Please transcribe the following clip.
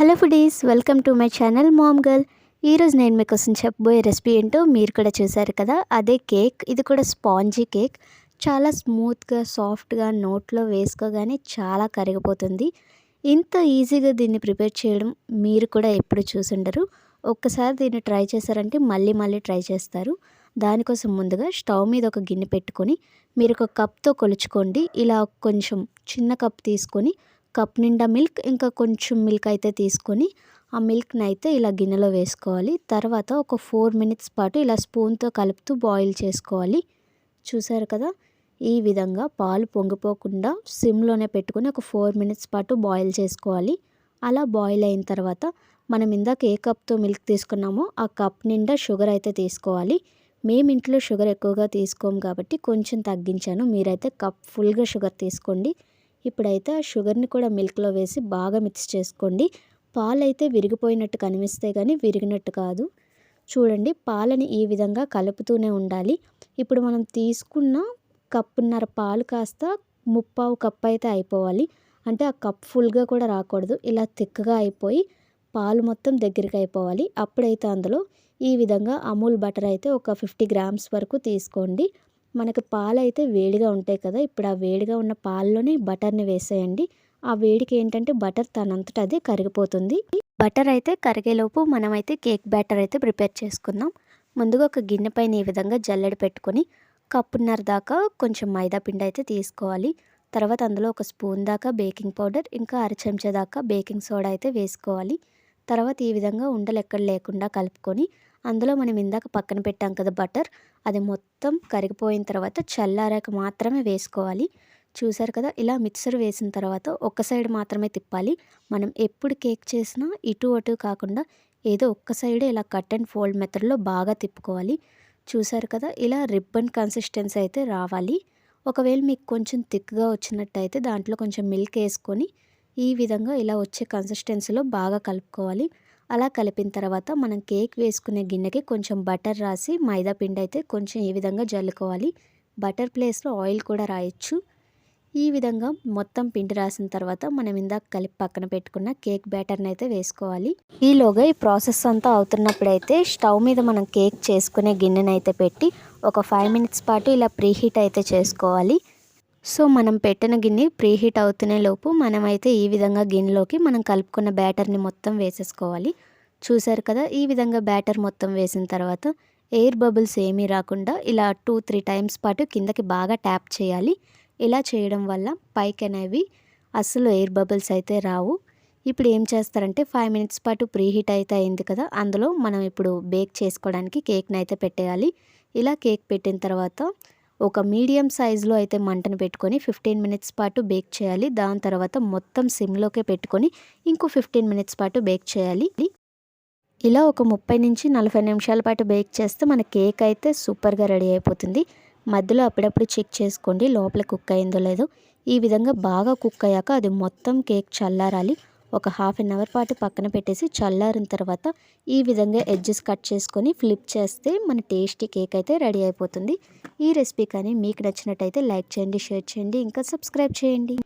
Hello foodies, welcome to my channel ma'am girl. ఈరోజు నేను మీకోసం చెప్పబోయే రెసిపీ ఏంటో మీరు కూడా చూసారు కదా, అదే కేక్. ఇది కూడా స్పాంజీ కేక్. చాలా స్మూత్గా, సాఫ్ట్గా, నోట్లో వేసుకోగానే చాలా కరిగిపోతుంది. ఇంత ఈజీగా దీన్ని ప్రిపేర్ చేయడం మీరు కూడా ఎప్పుడు చూసుండరు. ఒక్కసారి దీన్ని ట్రై చేశారంటే మళ్ళీ మళ్ళీ ట్రై చేస్తారు. దానికోసం ముందుగా స్టవ్ మీద ఒక గిన్నె పెట్టుకొని మీరు ఒక కప్తో కొలుచుకోండి. ఇలా కొంచెం చిన్న కప్ తీసుకొని కప్ నిండా మిల్క్, ఇంకా కొంచెం మిల్క్ అయితే తీసుకొని ఆ మిల్క్ని అయితే ఇలా గిన్నెలో వేసుకోవాలి. తర్వాత ఒక 4 మినిట్స్ పాటు ఇలా స్పూన్తో కలుపుతూ బాయిల్ చేసుకోవాలి. చూసారు కదా, ఈ విధంగా పాలు పొంగిపోకుండా సిమ్లోనే పెట్టుకొని ఒక 4 మినిట్స్ పాటు బాయిల్ చేసుకోవాలి. అలా బాయిల్ అయిన తర్వాత మనం ఇందాక ఏ కప్తో మిల్క్ తీసుకున్నామో ఆ కప్ నిండా షుగర్ అయితే తీసుకోవాలి. మేము ఇంట్లో షుగర్ ఎక్కువగా తీసుకోము కాబట్టి కొంచెం తగ్గించాను. మీరైతే కప్ ఫుల్గా షుగర్ తీసుకోండి. ఇప్పుడైతే ఆ షుగర్ని కూడా మిల్క్లో వేసి బాగా మిక్స్ చేసుకోండి. పాలైతే విరిగిపోయినట్టు కనిపిస్తే కానీ విరిగినట్టు కాదు. చూడండి, పాలని ఈ విధంగా కలుపుతూనే ఉండాలి. ఇప్పుడు మనం తీసుకున్న కప్పున్నర పాలు కాస్త ముప్పావు కప్ అయితే అయిపోవాలి. అంటే ఆ కప్ ఫుల్గా కూడా రాకూడదు. ఇలా తిక్కగా అయిపోయి పాలు మొత్తం దగ్గరికి అయిపోవాలి. అప్పుడైతే అందులో ఈ విధంగా అమూల్ బటర్ అయితే ఒక 50 గ్రామ్స్ వరకు తీసుకోండి. మనకు పాలు అయితే వేడిగా ఉంటాయి కదా, ఇప్పుడు ఆ వేడిగా ఉన్న పాల్లోనే బటర్ని వేసేయండి. ఆ వేడికి ఏంటంటే బటర్ తనంతట అదే కరిగిపోతుంది. బటర్ అయితే కరిగేలోపు మనమైతే కేక్ బ్యాటర్ అయితే ప్రిపేర్ చేసుకుందాం. ముందుగా ఒక గిన్నె పైన ఈ విధంగా జల్లెడ పెట్టుకొని కప్పున్నర దాకా కొంచెం మైదా పిండి అయితే తీసుకోవాలి. తర్వాత అందులో ఒక స్పూన్ దాకా బేకింగ్ పౌడర్, ఇంకా అర చెంచా దాకా బేకింగ్ సోడా అయితే వేసుకోవాలి. తర్వాత ఈ విధంగా ఉండలు ఎక్కడ లేకుండా కలుపుకొని అందులో మనం ఇందాక పక్కన పెట్టాం కదా బటర్, అది మొత్తం కరిగిపోయిన తర్వాత చల్లారాక మాత్రమే వేసుకోవాలి. చూసారు కదా, ఇలా మిక్సర్ వేసిన తర్వాత ఒక్క సైడ్ మాత్రమే తిప్పాలి. మనం ఎప్పుడు కేక్ చేసినా ఇటు అటు కాకుండా ఏదో ఒక్క సైడే ఇలా కట్ అండ్ ఫోల్డ్ మెథడ్లో బాగా తిప్పుకోవాలి. చూసారు కదా, ఇలా రిబ్బన్ కన్సిస్టెన్సీ అయితే రావాలి. ఒకవేళ మీకు కొంచెం థిక్గా వచ్చినట్టయితే దాంట్లో కొంచెం మిల్క్ వేసుకొని ఈ విధంగా ఇలా వచ్చే కన్సిస్టెన్సీలో బాగా కలుపుకోవాలి. అలా కలిపిన తర్వాత మనం కేక్ వేసుకునే గిన్నెకి కొంచెం బటర్ రాసి మైదా పిండి అయితే కొంచెం ఈ విధంగా జల్లుకోవాలి. బటర్ ప్లేస్లో ఆయిల్ కూడా రాయొచ్చు. ఈ విధంగా మొత్తం పిండి రాసిన తర్వాత మనం ఇందాక కలిపి పక్కన పెట్టుకున్న కేక్ బ్యాటర్ని అయితే వేసుకోవాలి. ఈలోగా ఈ ప్రాసెస్ అంతా అవుతున్నప్పుడైతే స్టవ్ మీద మనం కేక్ చేసుకునే గిన్నెని అయితే పెట్టి ఒక 5 మినిట్స్ పాటు ఇలా ప్రీహీట్ అయితే చేసుకోవాలి. సో మనం పెట్టిన గిన్నె ప్రీహీట్ అవుతునే లోపు మనమైతే ఈ విధంగా గిన్నెలోకి మనం కలుపుకున్న బ్యాటర్ని మొత్తం వేసేసుకోవాలి. చూసారు కదా, ఈ విధంగా బ్యాటర్ మొత్తం వేసిన తర్వాత ఎయిర్ బబుల్స్ ఏమీ రాకుండా ఇలా 2-3 టైమ్స్ పాటు కిందకి బాగా ట్యాప్ చేయాలి. ఇలా చేయడం వల్ల పైకి అనేవి అస్సలు ఎయిర్ బబుల్స్ అయితే రావు. ఇప్పుడు ఏం చేస్తారంటే 5 మినిట్స్ పాటు ప్రీహీట్ అయితే అయింది కదా, అందులో మనం ఇప్పుడు బేక్ చేసుకోవడానికి కేక్ని అయితే పెట్టేయాలి. ఇలా కేక్ పెట్టిన తర్వాత ఒక మీడియం సైజులో అయితే మంటను పెట్టుకొని 15 మినిట్స్ పాటు బేక్ చేయాలి. దాని తర్వాత మొత్తం సిమ్లోకే పెట్టుకొని ఇంకో 15 మినిట్స్ పాటు బేక్ చేయాలి. ఇలా ఒక 30-40 నిమిషాల పాటు బేక్ చేస్తే మన కేక్ అయితే సూపర్గా రెడీ అయిపోతుంది. మధ్యలో అప్పుడప్పుడు చెక్ చేసుకోండి లోపల కుక్ అయిందో లేదో. ఈ విధంగా బాగా కుక్ అయ్యాక అది మొత్తం కేక్ చల్లారాలి. ఒక హాఫ్ అన్ అవర్ పాటు పక్కన పెట్టేసి చల్లారిన తర్వాత ఈ విధంగా ఎడ్జెస్ కట్ చేసుకొని ఫ్లిప్ చేస్తే మన టేస్టీ కేక్ అయితే రెడీ అయిపోతుంది. ఈ రెసిపీ కానీ మీకు నచ్చినట్టయితే లైక్ చేయండి, షేర్ చేయండి, ఇంకా సబ్స్క్రైబ్ చేయండి.